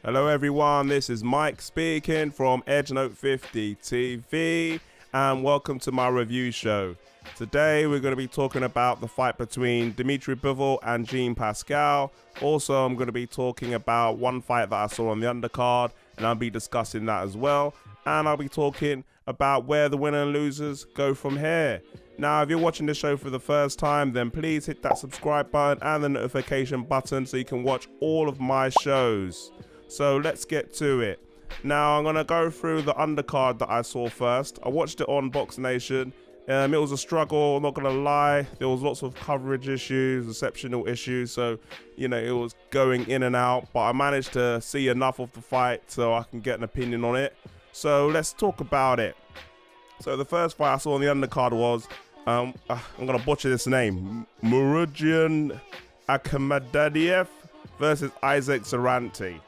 Hello everyone, this is Mike speaking from EdgeNote 50 TV and welcome to my review show. Today we're going to be talking about the fight between Dmitry Bivol and Pascal. Also I'm going to be talking about one fight that I saw on the undercard and I'll be discussing that as well. And I'll be talking about where the winner and losers go from here. Now if you're watching this show for the first time, then please hit that subscribe button and the notification button so you can watch all of my shows. So let's get to it. Now I'm going to go through the undercard that I saw first. I watched it on Box Nation. It was a struggle, I'm not going to lie. There was lots of coverage issues, receptional issues. So, you know, it was going in and out. But I managed to see enough of the fight so I can get an opinion on it. So let's talk about it. So the first fight I saw on the undercard was, I'm going to butcher this name, Murodjan Akhmadadiev versus Isaac Zarate.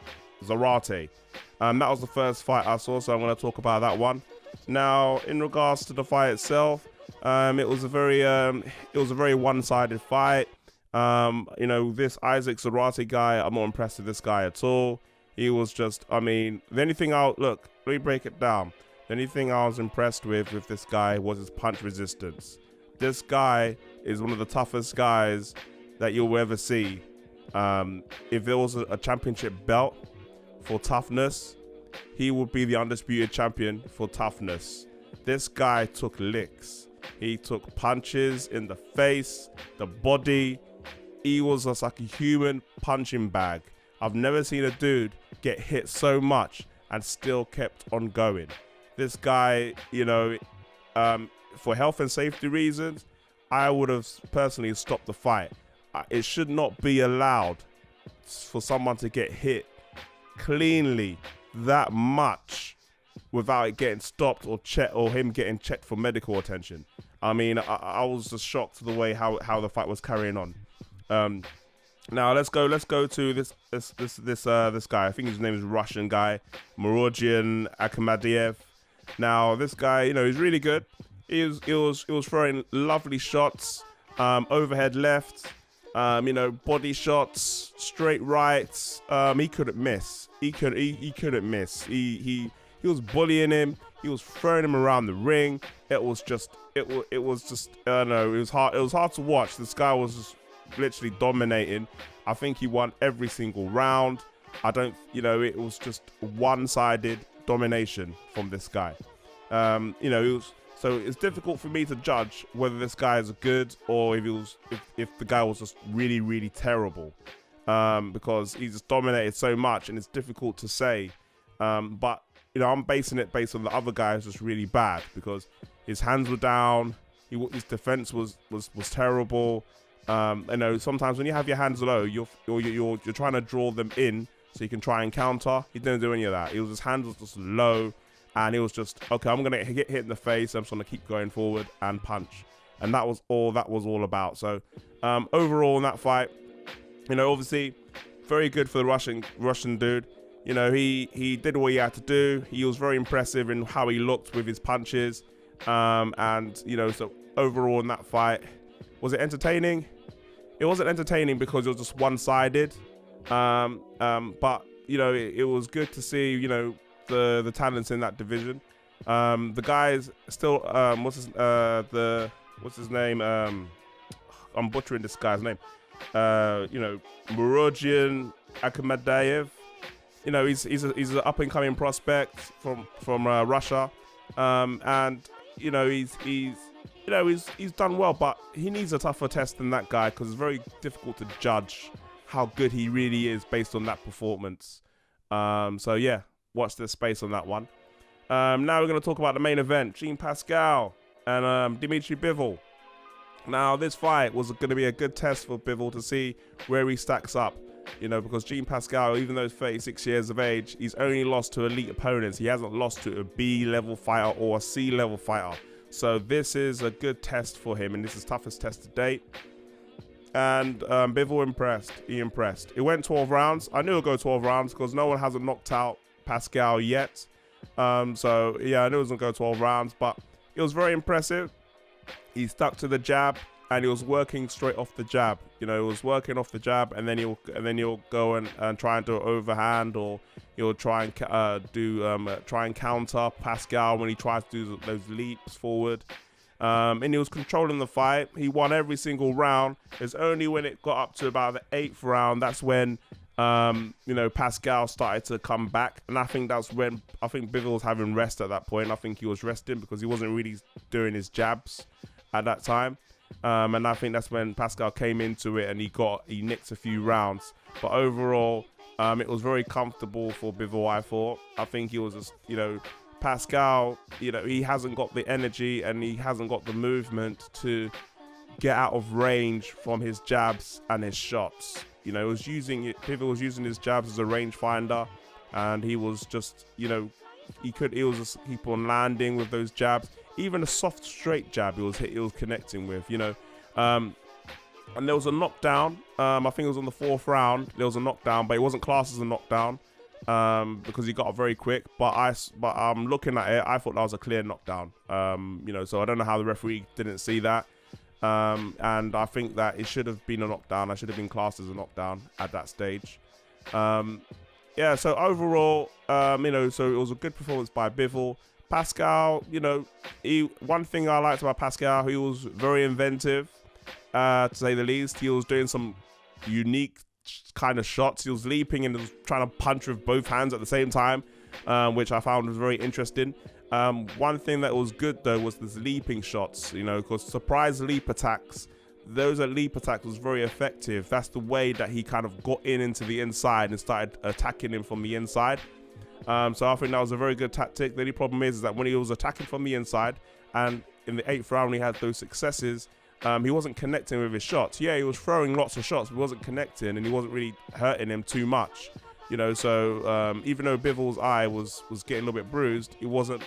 That was the first fight I saw, so I'm going to talk about that one. Now, in regards to the fight itself, it was a very one-sided fight. You know, this Isaac Zarate guy, I'm not impressed with this guy at all. He was just, I mean, the only thing let me break it down. The only thing I was impressed with this guy was his punch resistance. This guy is one of the toughest guys that you'll ever see. If there was a championship belt for toughness, he would be the undisputed champion for toughness. This guy took licks. He took punches in the face, the body. He was just like a human punching bag. I've never seen a dude get hit so much and still kept on going. This guy, you know, for health and safety reasons, I would have personally stopped the fight. It should not be allowed for someone to get hit cleanly that much without it getting stopped or checked, or him getting checked for medical attention. I mean, I was just shocked the way how the fight was carrying on. Now let's go to this guy. I think his name is Russian guy, Murodjan Akhmadadiev. Now this guy, you know, he's really good. He was throwing lovely shots, overhead left. You know, body shots, straight rights. He couldn't miss. He couldn't miss. He was bullying him. He was throwing him around the ring. It was just I don't know. It was hard to watch. This guy was just literally dominating. I think he won every single round. You know, it was just one-sided domination from this guy. You know, so it's difficult for me to judge whether this guy is good or if the guy was just really, really terrible, because he just dominated so much and it's difficult to say. But you know, I'm basing it based on the other guys just really bad because his hands were down. His defense was terrible. You know, sometimes when you have your hands low, you're trying to draw them in so you can try and counter. He didn't do any of that. His hands was just low. And it was just, okay, I'm going to get hit in the face. I'm just going to keep going forward and punch. And that was all about. So overall in that fight, you know, obviously very good for the Russian dude. You know, he did what he had to do. He was very impressive in how he looked with his punches. And, you know, so overall in that fight, was it entertaining? It wasn't entertaining because it was just one-sided. But, you know, it was good to see, you know, the talents in that division. The guys still what's his name? I'm butchering this guy's name. You know, Murodjan Akhmadadiev. You know, he's an up and coming prospect from Russia. And you know, he's done well, but he needs a tougher test than that guy because it's very difficult to judge how good he really is based on that performance. So yeah. Watch this space on that one. Now we're going to talk about the main event, Pascal and Dmitry Bivol. Now this fight was going to be a good test for Bivol to see where he stacks up, you know, because Pascal, even though he's 36 years of age, he's only lost to elite opponents. He hasn't lost to a B-level fighter or a C-level fighter. So this is a good test for him, and this is his toughest test to date. And Bivol impressed. He impressed. It went 12 rounds. I knew it would go 12 rounds because no one hasn't knocked out Pascal yet. So yeah, I knew it was gonna go 12 rounds, but it was very impressive. He stuck to the jab and he was working straight off the jab. You know, he was working off the jab, and then he'll go and try and do an overhand, or He'll try and try and counter Pascal when he tries to do those leaps forward. And he was controlling the fight. He won every single round. It's only when it got up to about the 8th round that's when Pascal started to come back, and I think that's when Bivol was having rest at that point. I think he was resting because he wasn't really doing his jabs at that time, and I think that's when Pascal came into it and he nicked a few rounds. But overall, it was very comfortable for Bivol. I think he was just, Pascal, he hasn't got the energy and he hasn't got the movement to get out of range from his jabs and his shots. Bivol was using his jabs as a rangefinder, and he was just, he was just keep on landing with those jabs. Even a soft straight jab he was connecting with, and there was a knockdown. I think it was on the 4th round. There was a knockdown, but it wasn't classed as a knockdown because he got up very quick. But I'm looking at it, I thought that was a clear knockdown. So I don't know how the referee didn't see that. And I think that it should have been a knockdown. I should have been classed as a knockdown at that stage. So overall, so it was a good performance by Bivol. Pascal, one thing I liked about Pascal, he was very inventive, to say the least. He was doing some unique kind of shots. He was leaping and was trying to punch with both hands at the same time, which I found was very interesting. One thing that was good though was this leaping shots, because surprise leap attacks, those leap attacks was very effective. That's the way that he kind of got into the inside and started attacking him from the inside. So I think that was a very good tactic. The only problem is that when he was attacking from the inside and in the 8th round he had those successes, he wasn't connecting with his shots. Yeah, he was throwing lots of shots, but he wasn't connecting and he wasn't really hurting him too much. So even though Bivol's eye was getting a little bit bruised, it wasn't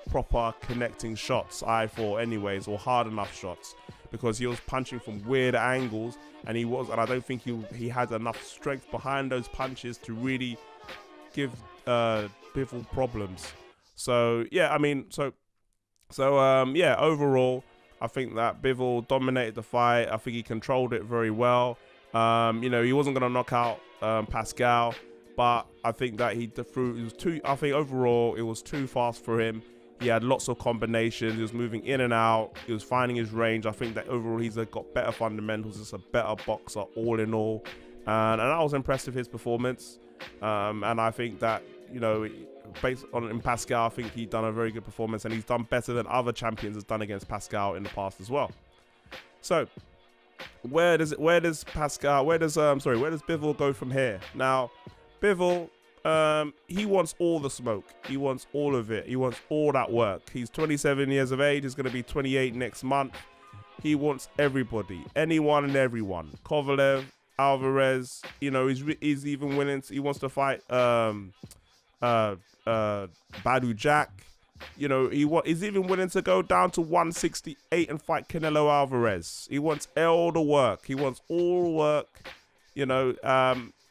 proper connecting shots, I thought anyways, or hard enough shots, because he was punching from weird angles, and I don't think he had enough strength behind those punches to really give Bivol problems. So yeah, overall, I think that Bivol dominated the fight. I think he controlled it very well. He wasn't going to knock out Pascal, but I think that overall it was too fast for him. He had lots of combinations. He was moving in and out. He was finding his range. I think that overall he's got better fundamentals. He's a better boxer all in all. And I was impressed with his performance. And I think that, based on in Pascal, I think he's done a very good performance, and he's done better than other champions has done against Pascal in the past as well. So where does Bivol go from here? Now, Bivol, he wants all the smoke. He wants all of it. He wants all that work. He's 27 years of age. He's going to be 28 next month. He wants everybody, anyone and everyone. Kovalev, Alvarez, he's even willing he wants to fight Badu Jack. He's even willing to go down to 168 and fight Canelo Alvarez. He wants all the work. He wants all work.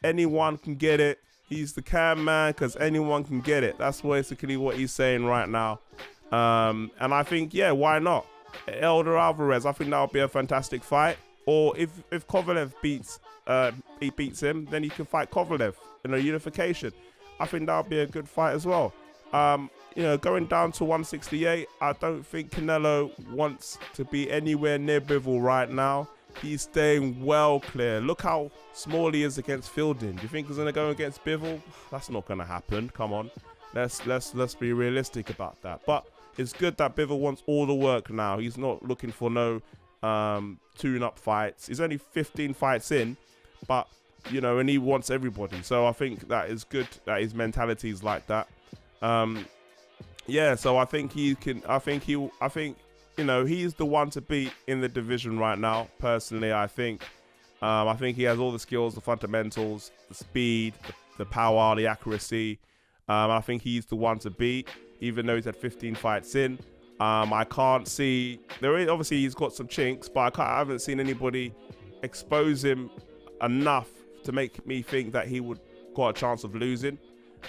Anyone can get it. He's the can man because anyone can get it. That's basically what he's saying right now. And I think, why not? Elder Alvarez, I think that would be a fantastic fight. Or if Kovalev beats him, then he can fight Kovalev in a unification. I think that would be a good fight as well. Going down to 168, I don't think Canelo wants to be anywhere near Bivol right now. He's staying well clear. Look how small he is against Fielding. Do you think he's going to go against Bivol? That's not going to happen. Come on. Let's be realistic about that. But it's good that Bivol wants all the work now. He's not looking for no tune-up fights. He's only 15 fights in, but and he wants everybody. So I think that is good that his mentality is like that. So I think he's the one to beat in the division right now. Personally, I think he has all the skills, the fundamentals, the speed, the power, the accuracy. I think he's the one to beat, even though he's had 15 fights in. I can't see obviously he's got some chinks, but I haven't seen anybody expose him enough to make me think that he would got a chance of losing.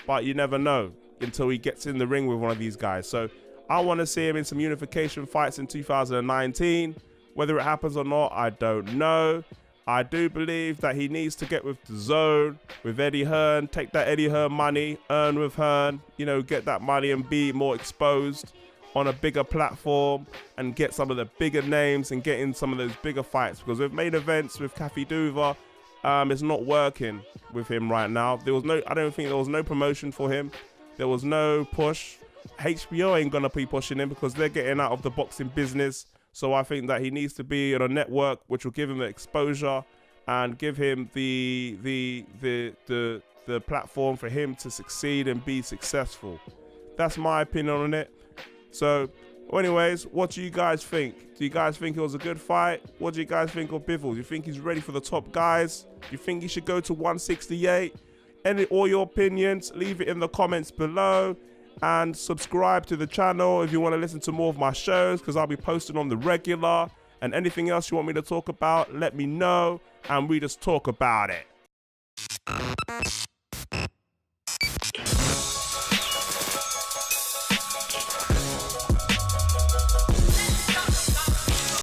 But you never know until he gets in the ring with one of these guys. So I want to see him in some unification fights in 2019. Whether it happens or not, I don't know. I do believe that he needs to get with the zone, with Eddie Hearn, take that Eddie Hearn money, earn with Hearn, you know, get that money and be more exposed on a bigger platform and get some of the bigger names and get in some of those bigger fights. Because with main events with Kathy Duva, it's not working with him right now. I don't think there was no promotion for him. There was no push. HBO ain't gonna be pushing him because they're getting out of the boxing business. So I think that he needs to be on a network which will give him the exposure and give him the platform for him to succeed and be successful. That's my opinion on it. So, anyways, what do you guys think? Do you guys think it was a good fight? What do you guys think of Bivol? Do you think he's ready for the top guys? Do you think he should go to 168? All your opinions, leave it in the comments below. And subscribe to the channel if you want to listen to more of my shows, because I'll be posting on the regular. And anything else you want me to talk about, let me know and we just talk about it.